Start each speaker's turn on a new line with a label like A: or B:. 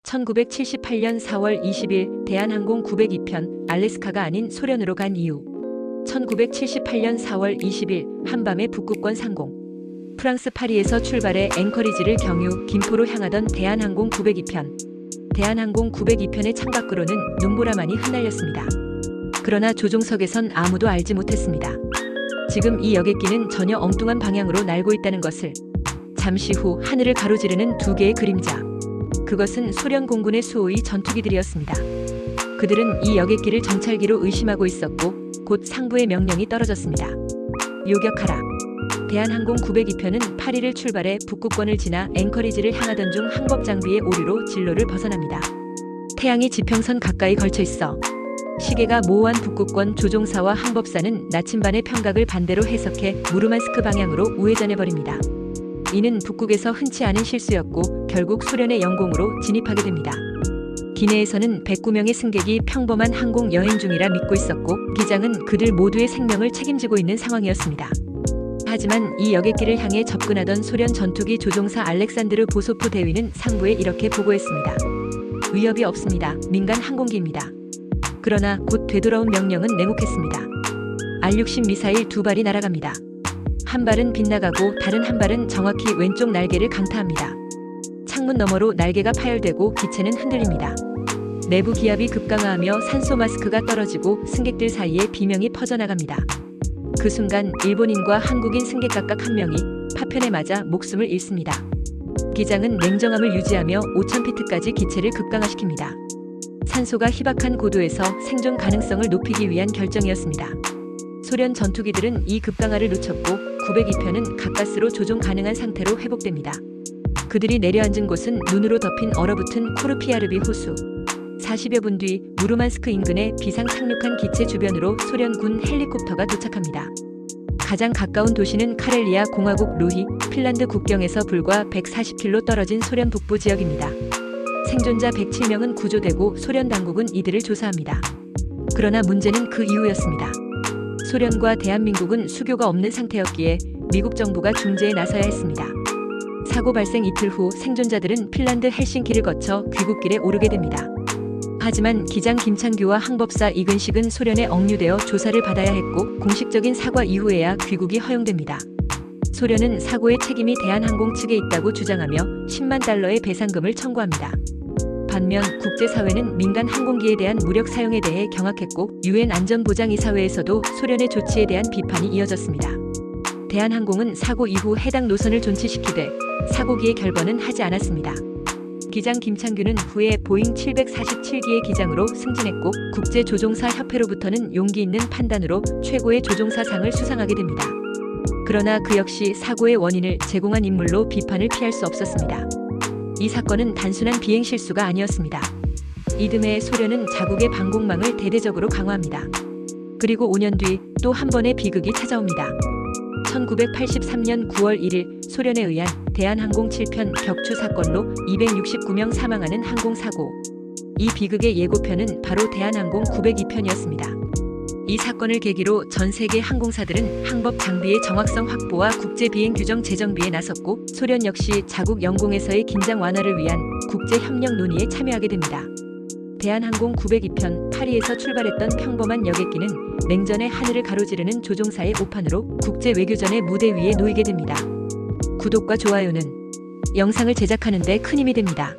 A: 1978년 4월 20일 대한항공 902편 알래스카가 아닌 소련으로 간 이유. 1978년 4월 20일 한밤에 북극권 상공. 프랑스 파리에서 출발해 앵커리지를 경유, 김포로 향하던 대한항공 902편. 대한항공 902편의 창밖으로는 눈보라만이 흩날렸습니다. 그러나 조종석에선 아무도 알지 못했습니다. 지금 이 여객기는 전혀 엉뚱한 방향으로 날고 있다는 것을. 잠시 후 하늘을 가로지르는 두 개의 그림자. 그것은 소련 공군의 수호의 전투기들이었습니다. 그들은 이 여객기를 정찰기로 의심하고 있었고 곧 상부의 명령이 떨어졌습니다. 요격하라. 대한항공 902편은 파리를 출발해 북극권을 지나 앵커리지를 향하던 중 항법 장비의 오류로 진로를 벗어납니다. 태양이 지평선 가까이 걸쳐 있어 시계가 모호한 북극권 조종사와 항법사는 나침반의 평각을 반대로 해석해 무르만스크 방향으로 우회전해버립니다. 이는 북극에서 흔치 않은 실수였고 결국 소련의 영공으로 진입하게 됩니다. 기내에서는 109명의 승객이 평범한 항공 여행 중이라 믿고 있었고 기장은 그들 모두의 생명을 책임지고 있는 상황이었습니다. 하지만 이 여객기를 향해 접근하던 소련 전투기 조종사 알렉산드르 보소프 대위는 상부에 이렇게 보고했습니다. 위협이 없습니다. 민간 항공기입니다. 그러나 곧 되돌아온 명령은 냉혹했습니다. R-60 미사일 두 발이 날아갑니다. 한 발은 빗나가고 다른 한 발은 정확히 왼쪽 날개를 강타합니다. 창문 너머로 날개가 파열되고 기체는 흔들립니다. 내부 기압이 급강하하며 산소 마스크가 떨어지고 승객들 사이에 비명이 퍼져나갑니다. 그 순간 일본인과 한국인 승객 각각 한 명이 파편에 맞아 목숨을 잃습니다. 기장은 냉정함을 유지하며 5000피트까지 기체를 급강하시킵니다. 산소가 희박한 고도에서 생존 가능성을 높이기 위한 결정이었습니다. 소련 전투기들은 이 급강하를 놓쳤고 902편은 가까스로 조종 가능한 상태로 회복됩니다. 그들이 내려앉은 곳은 눈으로 덮인 얼어붙은 코르피아르비 호수. 40여 분 뒤 무르만스크 인근의 비상 착륙한 기체 주변으로 소련군 헬리콥터가 도착합니다. 가장 가까운 도시는 카렐리아 공화국 루히, 핀란드 국경에서 불과 140km 떨어진 소련 북부 지역입니다. 생존자 107명은 구조되고 소련 당국은 이들을 조사합니다. 그러나 문제는 그 이후였습니다. 소련과 대한민국은 수교가 없는 상태였기에 미국 정부가 중재에 나서야 했습니다. 사고 발생 이틀 후 생존자들은 핀란드 헬싱키를 거쳐 귀국길에 오르게 됩니다. 하지만 기장 김창규와 항법사 이근식은 소련에 억류되어 조사를 받아야 했고 공식적인 사과 이후에야 귀국이 허용됩니다. 소련은 사고의 책임이 대한항공 측에 있다고 주장하며 10만 달러의 배상금을 청구합니다. 반면 국제사회는 민간 항공기에 대한 무력 사용에 대해 경악했고 유엔 안전보장이사회에서도 소련의 조치에 대한 비판이 이어졌습니다. 대한항공은 사고 이후 해당 노선을 존치시키되 사고기의 결번은 하지 않았습니다. 기장 김창규는 후에 보잉 747기의 기장으로 승진했고 국제조종사협회로부터는 용기 있는 판단으로 최고의 조종사상을 수상하게 됩니다. 그러나 그 역시 사고의 원인을 제공한 인물로 비판을 피할 수 없었습니다. 이 사건은 단순한 비행 실수가 아니었습니다. 이듬해 소련은 자국의 방공망을 대대적으로 강화합니다. 그리고 5년 뒤 또 한 번의 비극이 찾아옵니다. 1983년 9월 1일 소련에 의한 대한항공 7편 격추 사건로 269명 사망하는 항공사고. 이 비극의 예고편은 바로 대한항공 902편이었습니다. 이 사건을 계기로 전 세계 항공사들은 항법 장비의 정확성 확보와 국제 비행 규정 재정비에 나섰고 소련 역시 자국 영공에서의 긴장 완화를 위한 국제 협력 논의에 참여하게 됩니다. 대한항공 902편 파리에서 출발했던 평범한 여객기는 냉전의 하늘을 가로지르는 조종사의 오판으로 국제 외교전의 무대 위에 놓이게 됩니다. 구독과 좋아요는 영상을 제작하는 데 큰 힘이 됩니다.